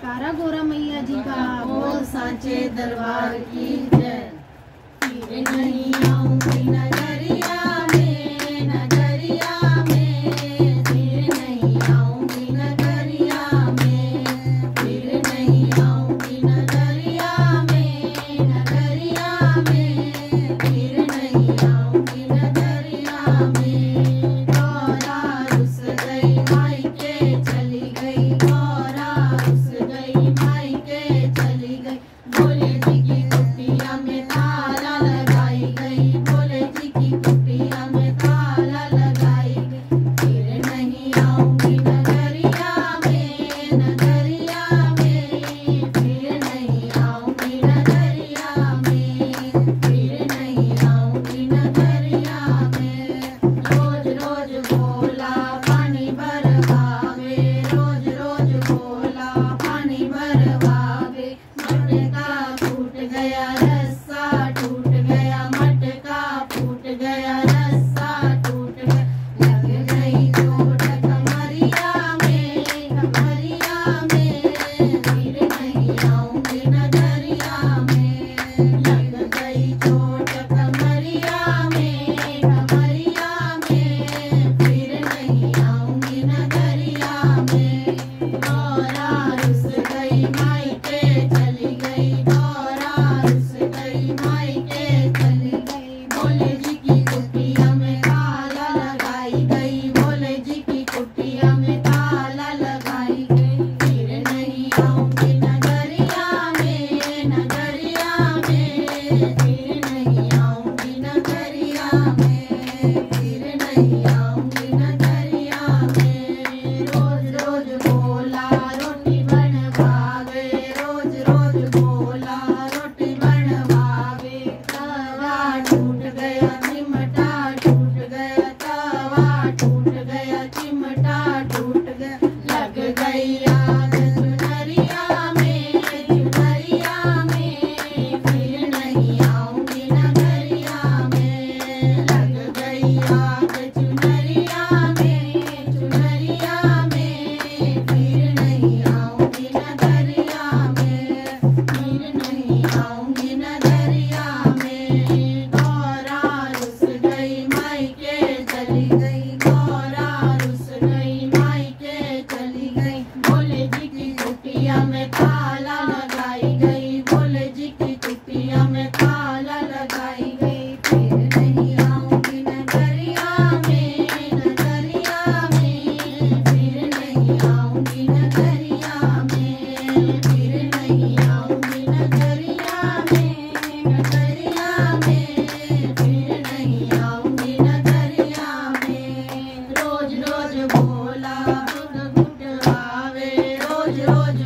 जयकारा गोरा मैया जी का, बोल सांचे दरबार की जय। फिर नहीं आऊंगी नगरिया में, नगरिया में, फिर नहीं आऊंगी नगरिया में, फिर नहीं आऊंगी नगरिया में, नगरिया में, फिर नहीं आऊंगी नगरिया में। गौरा रुस गई मायके चली गई, गौरा रुस गई मायके चली गई, भोले जी की कुटिया में ताला लगाई गई, भोले जी की कुटिया में ताला लगाई गई। फिर नहीं आऊंगी नगरिया में, नगरिया में, फिर नहीं आऊंगी नगरिया में, फिर नहीं आऊंगी नगरिया में। रोज रोज भोला पानी भरवावे, रोज रोज भोला पानी भरवावे, मटका फूट गया रस्सा टूट गया, मटका फूट गया रस्सा टूट गया, लग गई चोट कमरिया में, कमरिया में, फिर नहीं आऊंगी नगरिया में, लग गई चोट कमरिया में, कमरिया में, फिर नहीं आऊंगी नगरिया में। गौरा रुस गई मायके चली गई, गौरा रुस गई मायके चली गई, भोले जी की कुटिया में ताला लगाई गई, भोले जी की कुटिया में ताला लगाई गई। फिर नहीं आऊंगी नगरिया में, नगरिया में, फिर नहीं आऊंगी नगरिया में, फिर नहीं आऊंगी नगरिया में। रोज रोज भोला रोटी बनवावे, रोज रोज भोला रोटी बनवावे, तवा टूट गया चिमटा टूट गया, तवा टूट गया चिमटा टूट गया, लग गई आग चुनरिया में, चुनरिया में, फिर नहीं आऊंगी नगरिया में, लग गई आग चुनरिया में, चुनरिया में, फिर नहीं आऊंगी नगरिया में, फिर नहीं आऊंगी नगरिया में। गौरा रुस गई मायके चली गई, गौरा रुस गई मायके चली गई, भोले जी की कुटिया में ताला लगाई गई, भोले जी की कुटिया में ताला लगाई गई। फिर नहीं आऊंगी नगरिया में, नगरिया में, फिर नहीं आऊंगी नगरिया में, फिर नहीं आऊंगी नगरिया में, नगरिया में, फिर नहीं आऊंगी नगरिया में। रोज रोज भोला गुट गुट आवे, रोज रोज